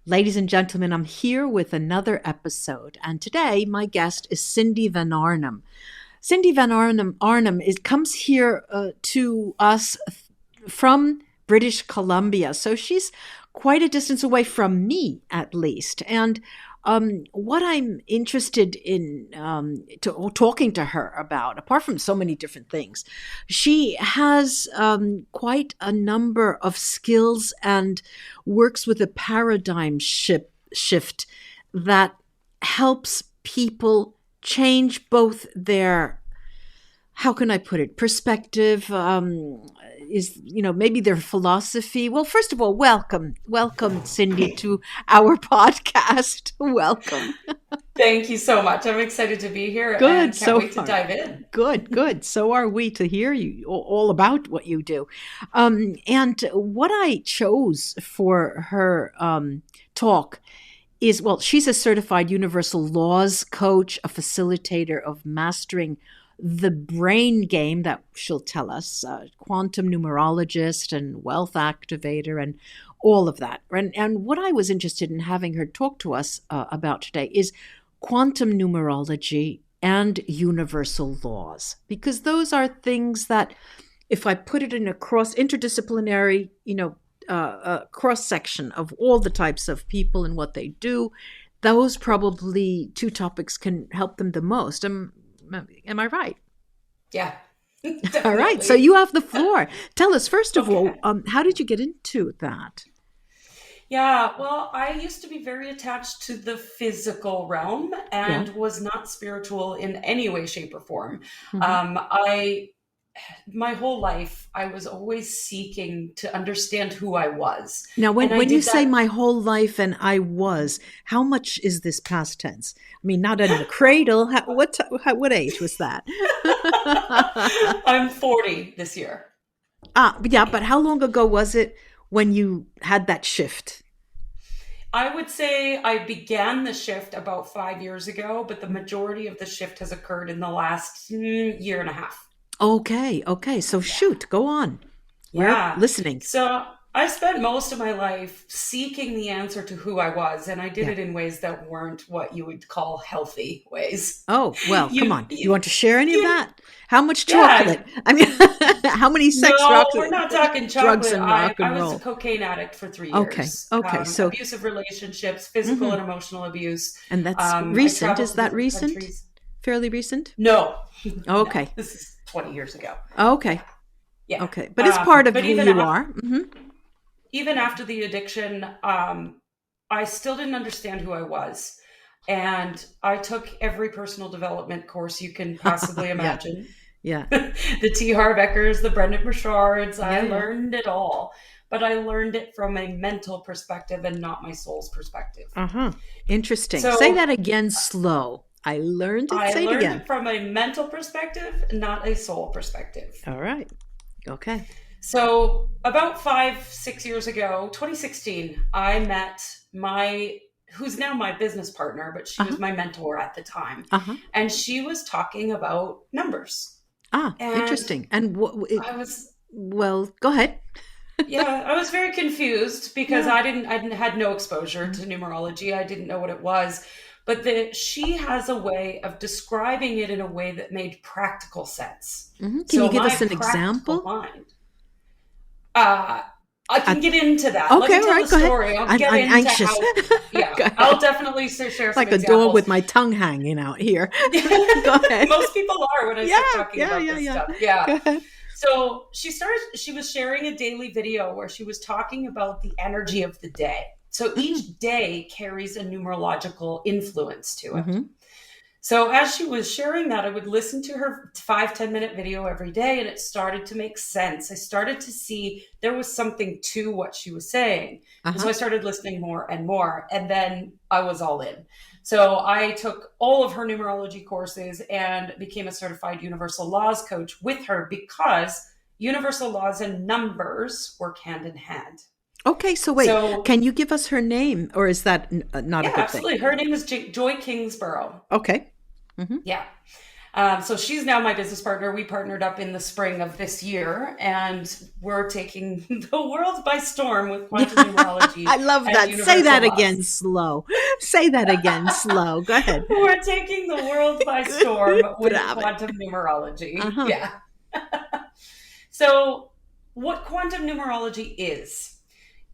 Ladies and gentlemen, I'm here with another episode, and today my guest is Cindy Van Arnam. Cindy Van Arnam comes here to us from British Columbia, so she's quite a distance away from me, at least. And what I'm interested in talking to her about, apart from so many different things, she has quite a number of skills and works with a paradigm shift that helps people change both their, how can I put it, perspective, maybe their philosophy. Well, first of all, welcome, Cindy, to our podcast. Welcome. Thank you so much. I'm excited to be here. Good. And can't wait to dive in. Good. So are we, to hear you all about what you do. And what I chose for her talk is, well, she's a certified universal laws coach, a facilitator of mastering the BrainGAME, that she'll tell us, quantum numerologist and wealth activator and all of that. And what I was interested in having her talk to us about today is quantum numerology and universal laws, because those are things that, if I put it in a interdisciplinary, cross section of all the types of people and what they do, those probably two topics can help them the most. Am I right? Yeah. All right. So you have the floor. Tell us, first of all, how did you get into that? Yeah, well, I used to be very attached to the physical realm and was not spiritual in any way, shape, or form. Mm-hmm. My whole life, I was always seeking to understand who I was. Now, when you say my whole life and I was, how much is this past tense? I mean, not in the cradle. What age was that? I'm 40 this year. Yeah, but how long ago was it when you had that shift? I would say I began the shift about 5 years ago, but the majority of the shift has occurred in the last year and a half. Okay. So shoot, go on. We're listening. So I spent most of my life seeking the answer to who I was, and I did it in ways that weren't what you would call healthy ways. Oh, well, come on. You want to share any of that? How much chocolate? I mean, how many sex drugs? No, we're not talking chocolate. Drugs and rock and roll. I was a cocaine addict for 3 years. Okay. So abusive relationships, physical and emotional abuse. And that's recent. Is that recent? Fairly recent? No. Okay. No, this is 20 years ago. Okay. Yeah. Okay. But it's part of who you are. Mm-hmm. Even after the addiction, I still didn't understand who I was. And I took every personal development course you can possibly imagine. Yeah. The T. Harv Ekers, the Brendan Burchards. I learned it all. But I learned it from a mental perspective and not my soul's perspective. Uh-huh. Interesting. So, say that again slow. I learned it. Say it again. I learned it from a mental perspective, not a soul perspective. All right. Okay. So about 5-6 years ago, 2016, I met who's now my business partner, but she was my mentor at the time. And she was talking about numbers. Interesting. And well, go ahead. I was very confused because I had no exposure to numerology. I didn't know what it was. But she has a way of describing it in a way that made practical sense. Mm-hmm. Can you give us an example? I can get into that. Okay, Let me tell the story. I'm anxious. I'll definitely share some like examples. A dog with my tongue hanging out here. Go ahead. Most people are when I start talking about this stuff. Yeah. Go ahead. So she was sharing a daily video where she was talking about the energy of the day. So each day carries a numerological influence to it. So as she was sharing that, I would listen to her 5-10 minute video every day, and it started to make sense. I started to see there was something to what she was saying. And so I started listening more and more, and then I was all in. So I took all of her numerology courses and became a certified universal laws coach with her because universal laws and numbers work hand in hand. Okay, so wait, can you give us her name, or is that not a good absolutely. thing? Her name is Joy Kingsborough. Okay. Yeah. So she's now my business partner. We partnered up in the spring of this year, and we're taking the world by storm with quantum numerology. I love that. Say that again slow. Say that again slow. Go ahead. We're taking the world by storm with quantum numerology. Yeah. So what quantum numerology is,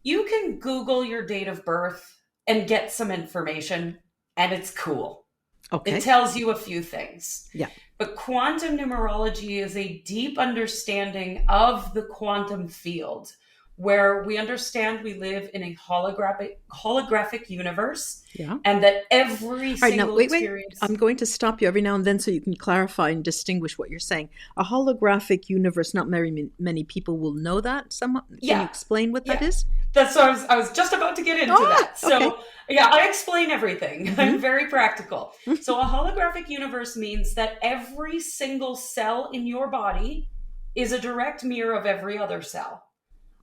you can Google your date of birth and get some information, and it's cool. Okay. It tells you a few things. Yeah. But quantum numerology is a deep understanding of the quantum field, where we understand we live in a holographic universe, and that every single experience... I'm going to stop you every now and then so you can clarify and distinguish what you're saying. A holographic universe, not very many people will know that. Can you explain what that is? That's what I was just about to get into that. So, I explain everything. Mm-hmm. I'm very practical. So a holographic universe means that every single cell in your body is a direct mirror of every other cell.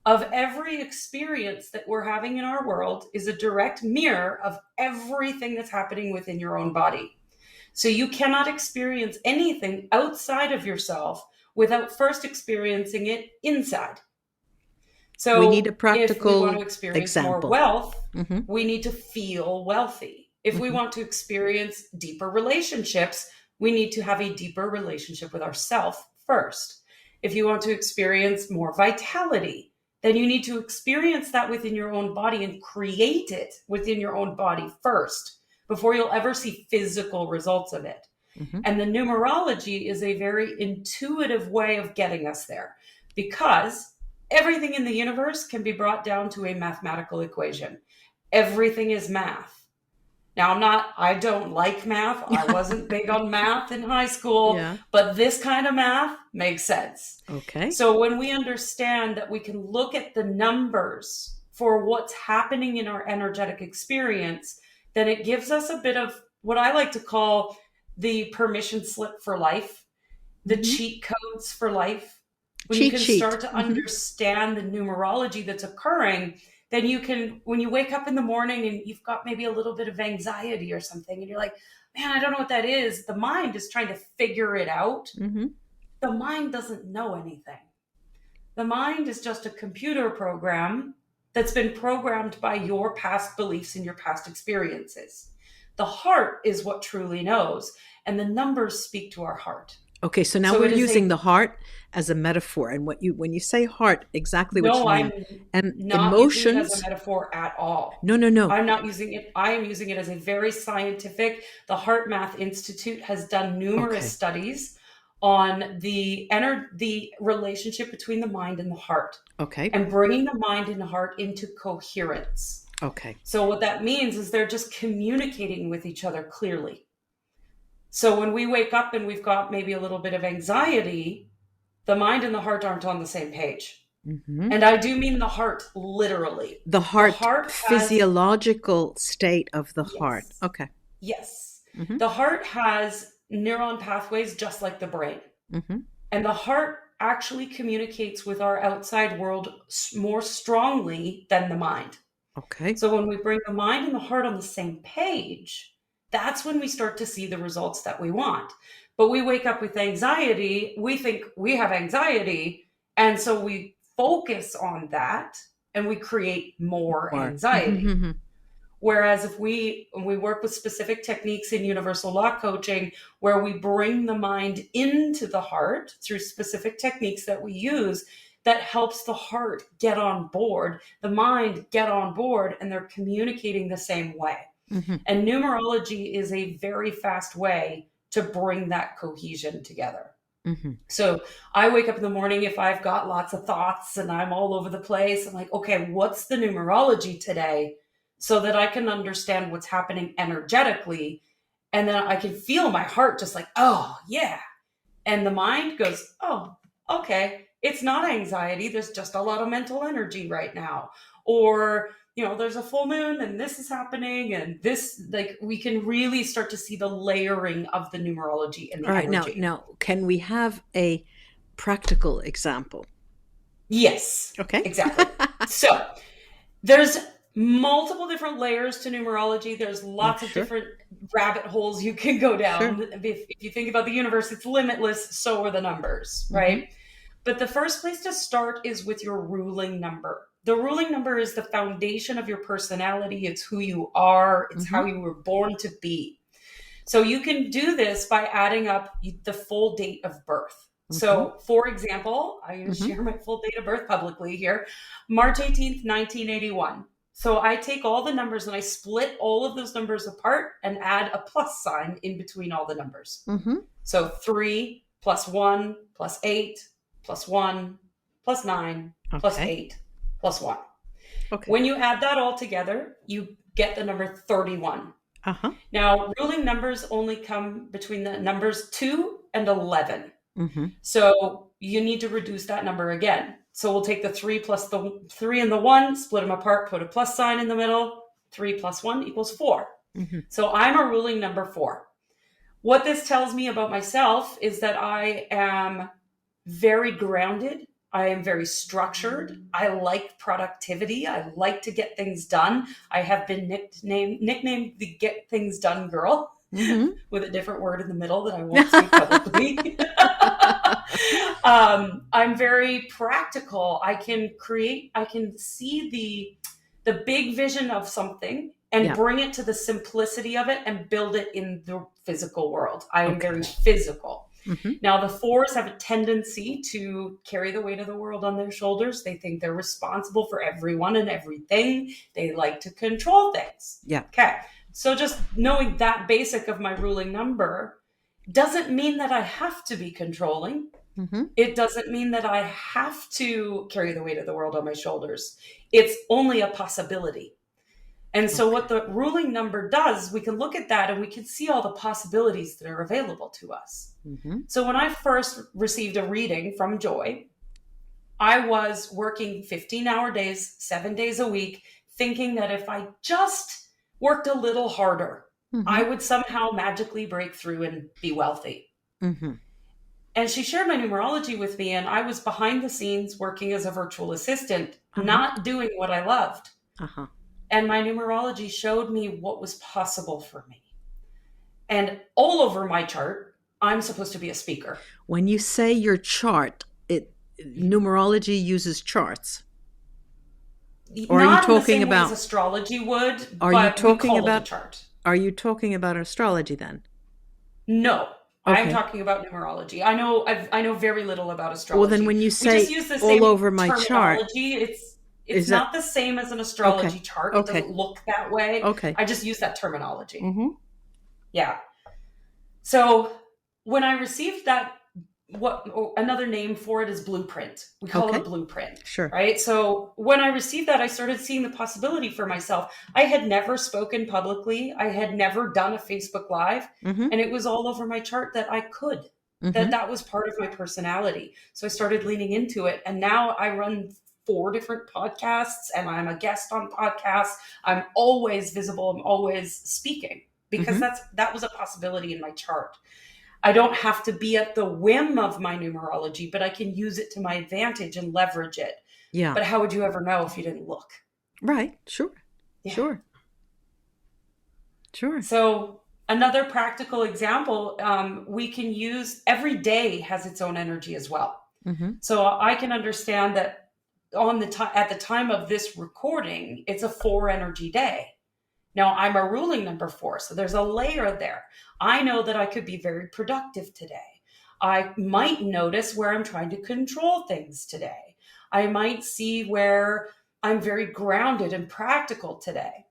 Of every experience that we're having in our world is a direct mirror of everything that's happening within your own body. So you cannot experience anything outside of yourself without first experiencing it inside. So we need a practical if we want to experience example. More wealth, we need to feel wealthy. If we want to experience deeper relationships, we need to have a deeper relationship with ourselves first. If you want to experience more vitality, then you need to experience that within your own body and create it within your own body first before you'll ever see physical results of it. And the numerology is a very intuitive way of getting us there, because everything in the universe can be brought down to a mathematical equation. Everything is math. Now, I don't like math. I wasn't big on math in high school, but this kind of math makes sense. Okay. So when we understand that we can look at the numbers for what's happening in our energetic experience, then it gives us a bit of what I like to call the permission slip for life, the cheat codes for life. When you can start to understand the numerology that's occurring, then you can, when you wake up in the morning and you've got maybe a little bit of anxiety or something, and you're like, man, I don't know what that is. The mind is trying to figure it out. The mind doesn't know anything. The mind is just a computer program that's been programmed by your past beliefs and your past experiences. The heart is what truly knows, and the numbers speak to our heart. Okay, so now we're using the heart as a metaphor, and when you say heart, exactly what you mean. And not using it as a metaphor at all. No. I'm not using it. I am using it as a very scientific. The Heart Math Institute has done numerous studies on the relationship between the mind and the heart. Okay. And bringing the mind and the heart into coherence. Okay. So what that means is they're just communicating with each other clearly. So when we wake up and we've got maybe a little bit of anxiety, the mind and the heart aren't on the same page. And I do mean the heart literally. The heart physiological state of the heart. Okay. Yes. The heart has neuron pathways just like the brain. And the heart actually communicates with our outside world more strongly than the mind. Okay. So when we bring the mind and the heart on the same page, that's when we start to see the results that we want. But we wake up with anxiety. We think we have anxiety. And so we focus on that and we create more anxiety. Whereas if we work with specific techniques in universal law coaching, where we bring the mind into the heart through specific techniques that we use, that helps the heart get on board, the mind get on board, and they're communicating the same way. And numerology is a very fast way to bring that cohesion together. So I wake up in the morning, if I've got lots of thoughts and I'm all over the place, I'm like, okay, what's the numerology today? So that I can understand what's happening energetically. And then I can feel my heart just like, oh, yeah. And the mind goes, oh, okay. It's not anxiety. There's just a lot of mental energy right now. Or, there's a full moon and this is happening, and this, like, we can really start to see the layering of the numerology and the energy. All right, now, can we have a practical example? Yes. Okay. Exactly. So there's multiple different layers to numerology. There's lots of different rabbit holes you can go down. If you think about the universe, it's limitless. So are the numbers, right? But the first place to start is with your ruling number. The ruling number is the foundation of your personality. It's who you are. It's how you were born to be. So you can do this by adding up the full date of birth. So, for example, I'm going to share my full date of birth publicly here, March 18th, 1981. So I take all the numbers and I split all of those numbers apart and add a plus sign in between all the numbers. So 3 plus 1 plus 8 plus 1 plus 9 plus 8 plus 1. When you add that all together, you get the number 31. Now, ruling numbers only come between the numbers 2 and 11. So you need to reduce that number again. So we'll take the 3 plus the 3 and the 1, split them apart, put a plus sign in the middle. 3 plus 1 equals 4. So I'm a ruling number 4. What this tells me about myself is that I am very grounded. I am very structured. I like productivity. I like to get things done. I have been nicknamed the Get Things Done Girl with a different word in the middle that I won't say publicly. I'm very practical. I can see the big vision of something and bring it to the simplicity of it and build it in the physical world. I am very physical. Now, the 4s have a tendency to carry the weight of the world on their shoulders. They think they're responsible for everyone and everything. They like to control things. Okay. So just knowing that basic of my ruling number doesn't mean that I have to be controlling. It doesn't mean that I have to carry the weight of the world on my shoulders. It's only a possibility. And so what the ruling number does, we can look at that and we can see all the possibilities that are available to us. So when I first received a reading from Joy, I was working 15-hour days, 7 days a week, thinking that if I just worked a little harder, I would somehow magically break through and be wealthy. And she shared my numerology with me, and I was behind the scenes working as a virtual assistant, not doing what I loved. And my numerology showed me what was possible for me. And all over my chart, I'm supposed to be a speaker. When you say your chart, numerology uses charts. Or Not are you talking in the same about way as astrology would? Are but you talking we call about it a chart? Are you talking about astrology then? No. I'm talking about numerology. I know very little about astrology. Well, then when you say all over my chart, it's not the same as an astrology chart. It doesn't look that way. I just use that terminology. Yeah. So when I received that, another name for it is blueprint. We call it a blueprint. Right. So when I received that, I started seeing the possibility for myself. I had never spoken publicly. I had never done a Facebook Live. And it was all over my chart that I could, that was part of my personality. So I started leaning into it. And now I run 4 different podcasts and I'm a guest on podcasts. I'm always visible. I'm always speaking because that was a possibility in my chart. I don't have to be at the whim of my numerology, but I can use it to my advantage and leverage it. Yeah. But how would you ever know if you didn't look? Right. Sure. Yeah. Sure. So another practical example, we can use every day has its own energy as well. So I can understand that at the time of this recording, it's a 4 energy day. Now I'm a ruling number 4, so there's a layer there. I know that I could be very productive today. I might notice where I'm trying to control things today. I might see where I'm very grounded and practical today.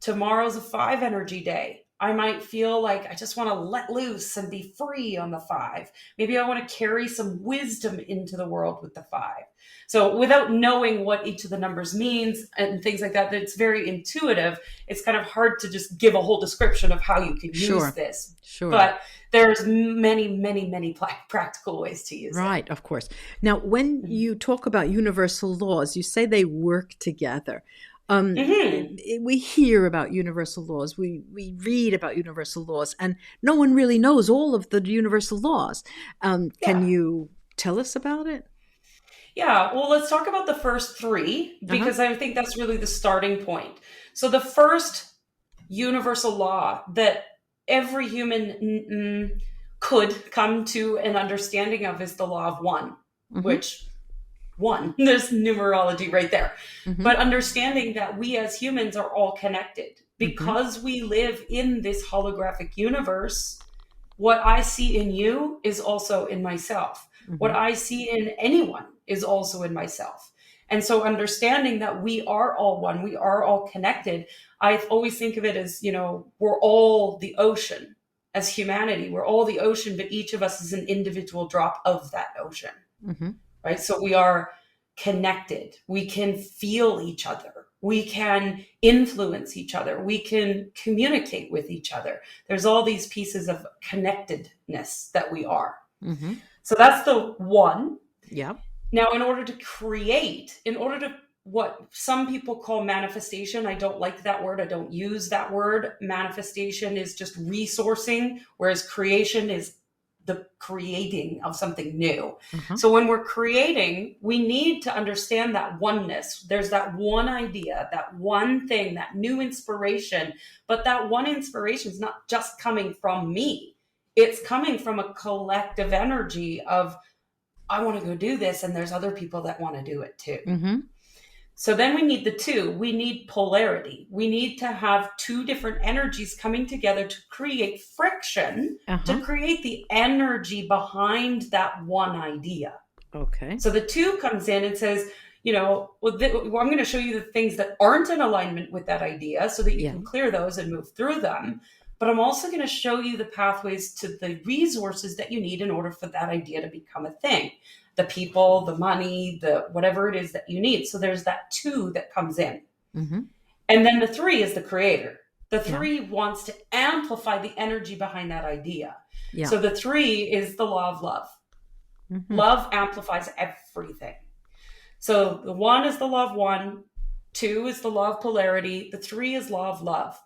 Tomorrow's a 5 energy day. I might feel like I just want to let loose and be free on the 5. Maybe I want to carry some wisdom into the world with the 5. So without knowing what each of the numbers means and things like that, it's very intuitive. It's kind of hard to just give a whole description of how you can use this. But there's many, many, many practical ways to use it. Right, of course. Now, when you talk about universal laws, you say they work together. We hear about universal laws. We read about universal laws, and no one really knows all of the universal laws. Can you tell us about it? Yeah, well, let's talk about the first three Uh-huh. because I think that's really the starting point. So, the first universal law that every human could come to an understanding of is the law of one, Mm-hmm. which one, there's numerology right there. Mm-hmm. But understanding that we as humans are all connected Mm-hmm. because we live in this holographic universe. What I see in you is also in myself. What Mm-hmm. I see in anyone is also in myself. And so understanding that we are all one, we are all connected. I always think of it as, we're all the ocean as humanity. We're all the ocean, but each of us is an individual drop of that ocean, Mm-hmm. right? So we are connected. We can feel each other. We can influence each other. We can communicate with each other. There's all these pieces of connectedness that we are. Mm-hmm. So that's the one. Yeah. Now, in order to what some people call manifestation, I don't like that word. I don't use that word. Manifestation is just resourcing, whereas creation is the creating of something new. Uh-huh. So when we're creating, we need to understand that oneness. There's that one idea, that one thing, that new inspiration, but that one inspiration is not just coming from me. It's coming from a collective energy of, I want to go do this, and there's other people that want to do it too. Mm-hmm. So then we need the two. We need polarity. We need to have two different energies coming together to create friction, to Uh-huh. create the energy behind that one idea. Okay. So the two comes in and says, I'm going to show you the things that aren't in alignment with that idea so that you Yeah. can clear those and move through them. But I'm also going to show you the pathways to the resources that you need in order for that idea to become a thing. The people, the money, the whatever it is that you need. So there's that two that comes in. Mm-hmm. And then the three is the creator. The Yeah. three wants to amplify the energy behind that idea. Yeah. So the three is the law of love. Mm-hmm. Love amplifies everything. So the one is the law of one, two is the law of polarity, the three is law of love.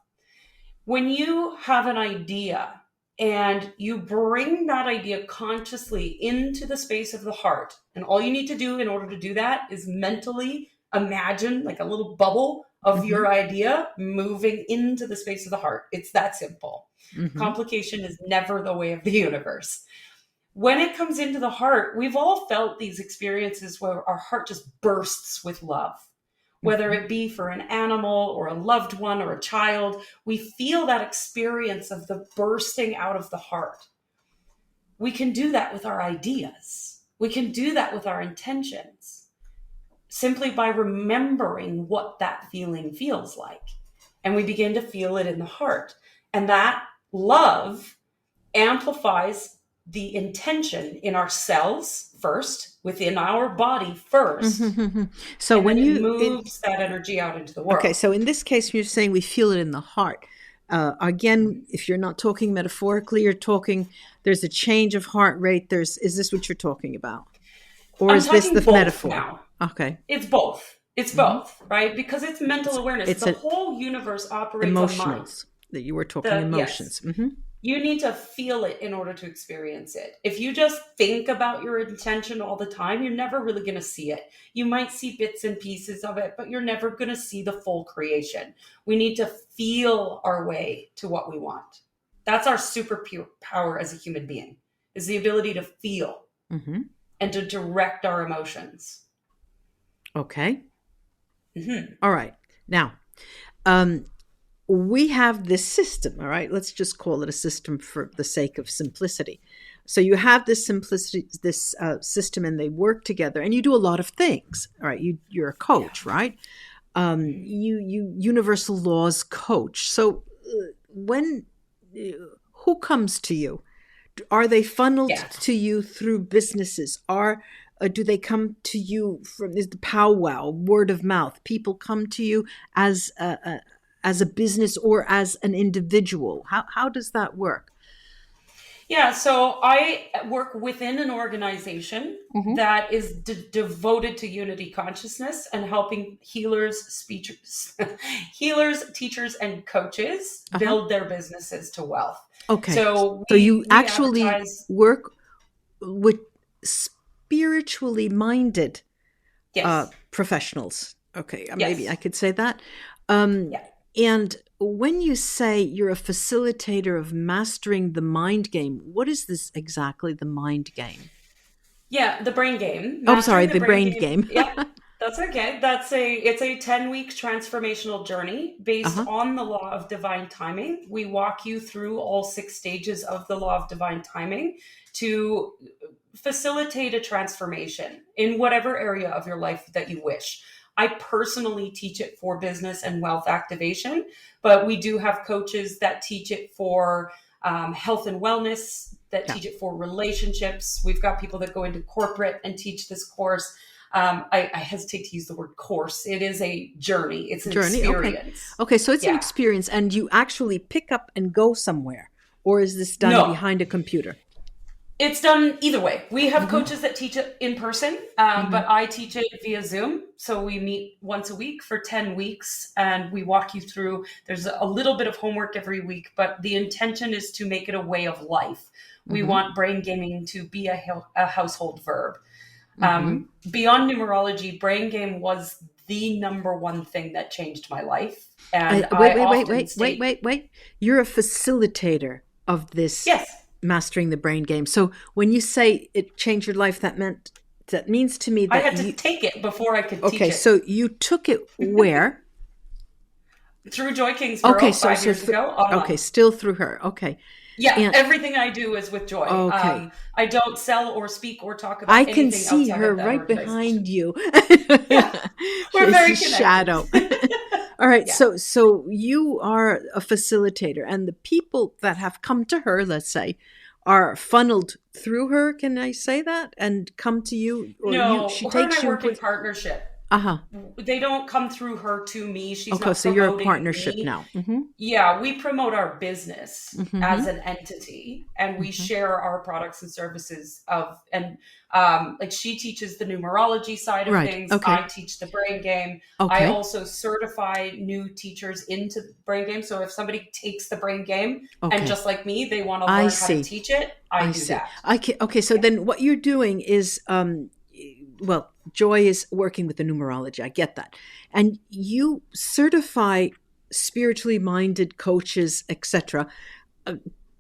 When you have an idea and you bring that idea consciously into the space of the heart, and all you need to do in order to do that is mentally imagine like a little bubble of Mm-hmm. your idea moving into the space of the heart. It's that simple. Mm-hmm. Complication is never the way of the universe. When it comes into the heart, we've all felt these experiences where our heart just bursts with love. Whether Mm-hmm. it be for an animal or a loved one or a child, we feel that experience of the bursting out of the heart. We can do that with our ideas. We can do that with our intentions simply by remembering what that feeling feels like. And we begin to feel it in the heart. And that love amplifies the intention in our cells first, within our body 1st, Mm-hmm. So and when then it you moves that energy out into the okay, world. so in this case, you're saying we feel it in the heart. Again, if you're not talking metaphorically, you're talking. There's a change of heart rate. Is this what you're talking about, or I'm is this talking the both metaphor? now. Okay. It's both. It's Mm-hmm. both, right? Because it's mental awareness. It's The a whole universe operates on mind. emotionals that you were talking Yes. emotions. Mm-hmm. You need to feel it in order to experience it. If you just think about your intention all the time, you're never really going to see it. You might see bits and pieces of it, but you're never going to see the full creation. We need to feel our way to what we want. That's our superpower as a human being, is the ability to feel Mm-hmm. and to direct our emotions. Okay. Mm-hmm. All right. Now, we have this system. All right. Let's just call it a system for the sake of simplicity. So you have this simplicity, this system, and they work together, and you do a lot of things. All right. You're a coach, right? You universal laws coach. So who comes to you? Are they funneled Yeah. to you through businesses? Do they come to you from is the powwow, word of mouth? People come to you as a business or as an individual. How does that work? Yeah, so I work within an organization Mm-hmm. that is devoted to unity consciousness and helping healers, healers, teachers, and coaches Uh-huh. build their businesses to wealth. Okay. So So you we actually advertise. work with spiritually minded. Yes. professionals. Okay, maybe Yes. I could say that. Um, Yeah. and when you say you're a facilitator of mastering the mind game, what is this exactly, the mind game? Yeah, the brain game. Oh, sorry, Mastering the the brain brain game. game. Yeah, that's okay. It's a 10-week transformational journey based Uh-huh. on the law of divine timing. We walk you through all 6 stages of the law of divine timing to facilitate a transformation in whatever area of your life that you wish. I personally teach it for business and wealth activation, but we do have coaches that teach it for health and wellness, that Yeah. teach it for relationships. We've got people that go into corporate and teach this course. I hesitate to use the word course. It is a journey. It's an Journey. Okay. experience. Okay. So it's an Yeah. experience, and you actually pick up and go somewhere, or is this done No, behind a computer? it's done either way. We have Mm-hmm. coaches that teach it in person, Mm-hmm. but I teach it via Zoom. So we meet once a week for 10 weeks and we walk you through. There's a little bit of homework every week, but the intention is to make it a way of life. We Mm-hmm. want brain gaming to be a household verb. Mm-hmm. Beyond numerology, brain game was the number one thing that changed my life. And Wait. You're a facilitator of this Yes, mastering the brain game. So when you say it changed your life, that means to me I that had to take it before I could teach okay, it. so you took it where? Through Joy Kingsborough Okay, 5 years ago. Online. Okay, still through her. Okay. Yeah, And everything I do is with Joy. okay. I don't sell or speak or talk about I anything can see outside her of that right organization. behind you. Yeah, we're She's very a connected. shadow. All right, Yeah. so you are a facilitator, and the people that have come to her, let's say, are funneled through her. Can I say that? And come to you, or No, she her and takes I you. work in partnership. Uh-huh. They don't come through her to me. She's Okay, not so you're a promoting partnership me. now. Mm-hmm. Yeah, we promote our business Mm-hmm. as an entity, and we Mm-hmm. share our products and services like she teaches the numerology side of Right. things. Okay. I teach the brain game. Okay. I also certify new teachers into the brain game. So if somebody takes the brain game Okay. and just like me, they want to I learn how see. to teach it, I do see. that. Okay, so then what you're doing is, well, Joy is working with the numerology. I get that. And you certify spiritually minded coaches, etc.,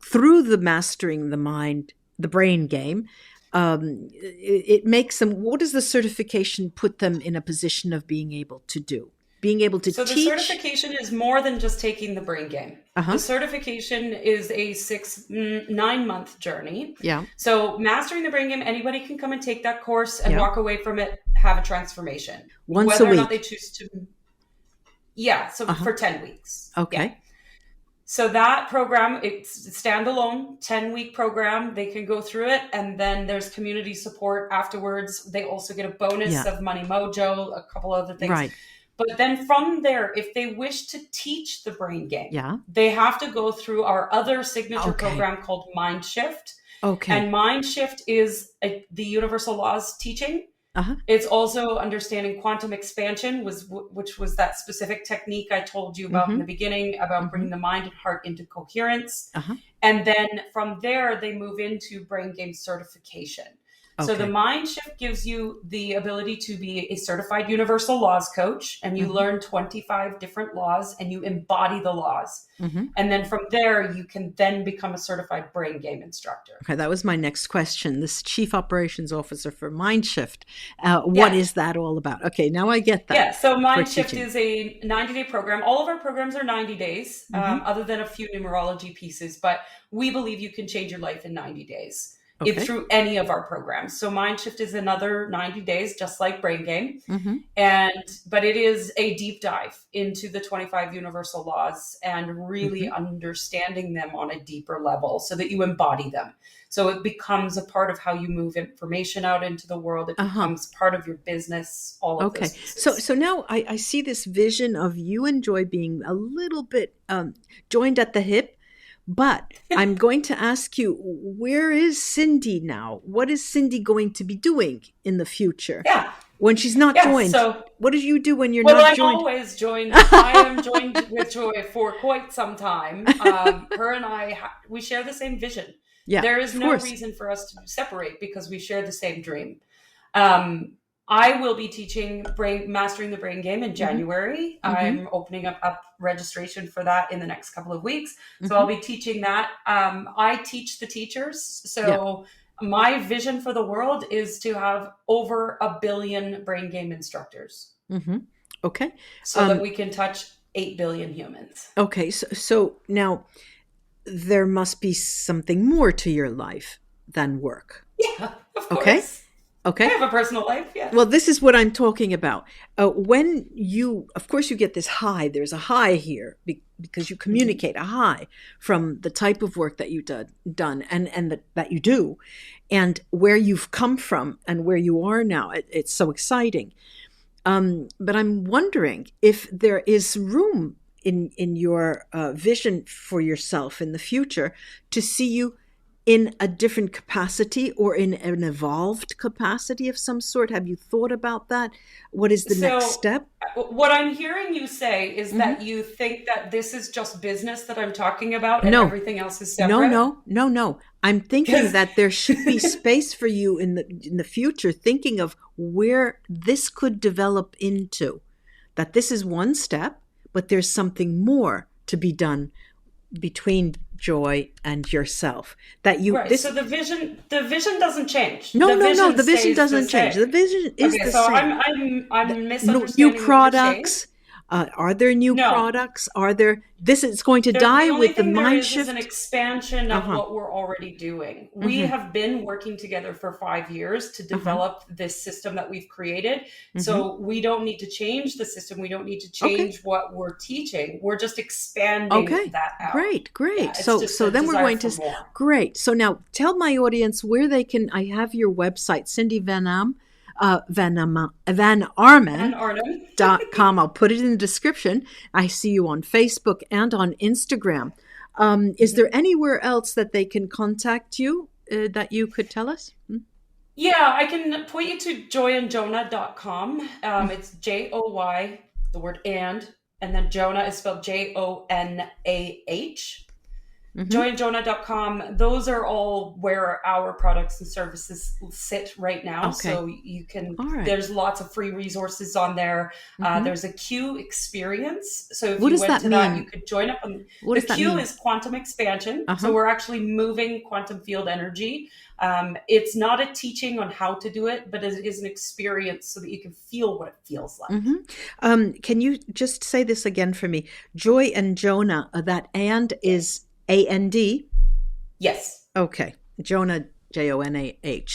through the mastering the mind, the brain game. It makes them, what does the certification put them in a position of being able to do? Being able to So teach? the certification is more than just taking the brain game. Uh-huh. The certification is a 9-month journey. Yeah. So mastering the brain game, anybody can come and take that course and Yeah. walk away from it, have a transformation. Once Whether a or not week. they choose to. Yeah. So for 10 weeks. Okay. Yeah. So that program, it's standalone, 10-week program. They can go through it. And then there's community support afterwards. They also get a bonus Yeah. of Money Mojo, a couple other things. Right. But then from there, if they wish to teach the brain game, Yeah. they have to go through our other signature Okay. program called MindSHIFT. Okay. And MindSHIFT is the universal laws teaching. Uh-huh. It's also understanding quantum expansion, which was that specific technique I told you about in the beginning about bringing the mind and heart into coherence. Uh-huh. And then from there, they move into brain game certification. So the Okay. MindSHIFT gives you the ability to be a certified universal laws coach, and you learn 25 different laws and you embody the laws. Mm-hmm. And then from there, you can then become a certified brain game instructor. Okay, that was my next question. This Chief Operations Officer for MindSHIFT. What is that all about? Okay, now I get that. Yeah, so MindSHIFT teaching. is a 90-day program. All of our programs are 90 days, other than a few numerology pieces, but we believe you can change your life in 90 days. Okay. Through any of our programs. So MindSHIFT is another 90 days, just like Brain Game. Mm-hmm. But it is a deep dive into the 25 universal laws and really understanding them on a deeper level so that you embody them. So it becomes a part of how you move information out into the world. It becomes part of your business, all of those pieces. So now I see this vision of you and Joy being a little bit joined at the hip. But I'm going to ask you, where is Cindy now? What is Cindy going to be doing in the future? Yeah. When she's not joined. So, what do you do when you're not joined? I'm always joined. I am joined with Joy for quite some time. Her and I, we share the same vision. Yeah, there is no reason for us to separate because we share the same dream. I will be teaching Mastering the Brain Game in January. I'm opening up registration for that in the next couple of weeks. So I'll be teaching that. I teach the teachers. So my vision for the world is to have over 1 billion Brain Game instructors. Okay. So that we can touch 8 billion humans. Okay. So now there must be something more to your life than work. Yeah, of course. Okay. Okay. I have a personal life, yes. Well, this is what I'm talking about. When of course, you get this high. There's a high here because you communicate a high from the type of work that you've done and that you do, and where you've come from and where you are now. It's so exciting. But I'm wondering if there is room in your vision for yourself in the future to see you in a different capacity or in an evolved capacity of some sort. Have you thought about that? What is the next step? What I'm hearing you say is that you think that this is just business that I'm talking about and everything else is separate? No. I'm thinking that there should be space for you in the future, thinking of where this could develop into. That this is one step, but there's something more to be done between Joy and yourself. That you so the vision doesn't change. No, the vision doesn't change. The vision is the same. I'm misunderstanding new products. Are there new products? Are there? This is going to die with the MindSHIFT. There is an expansion of what we're already doing. We have been working together for 5 years to develop this system that we've created. So we don't need to change the system. We don't need to change what we're teaching. We're just expanding that out. Great. Yeah, so then we're going to great. So now tell my audience where they can. I have your website, Cindy Van Arnam.com. I'll put it in the description. I see you on Facebook and on Instagram. Is there anywhere else that they can contact you that you could tell us? Yeah, I can point you to joyandjonah.com. It's Joy, the word and then Jonah is spelled Jonah. Joyandjonah.com. Those are all where our products and services sit right now. Okay. So you can, there's lots of free resources on there. There's a Q experience. So if you went to that, you could join up on the Q is quantum expansion. So we're actually moving quantum field energy. It's not a teaching on how to do it, but it is an experience so that you can feel what it feels like. Can you just say this again for me? Joy and Jonah, that and is A-N-D? Yes. Okay. Jonah, Jonah.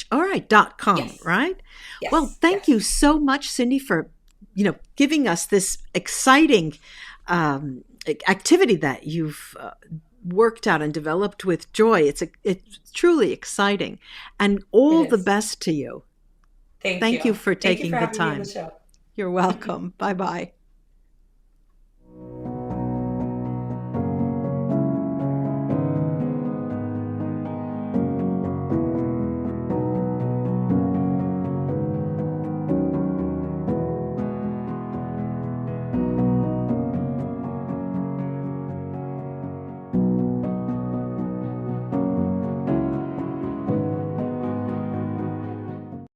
All right. .com, right? Yes. Well, thank you so much, Cindy, for, giving us this exciting activity that you've worked out and developed with Joy. It's truly exciting, and all the best to you. Thank you for taking the time. Thank you for having me on the show. You're welcome. Bye-bye.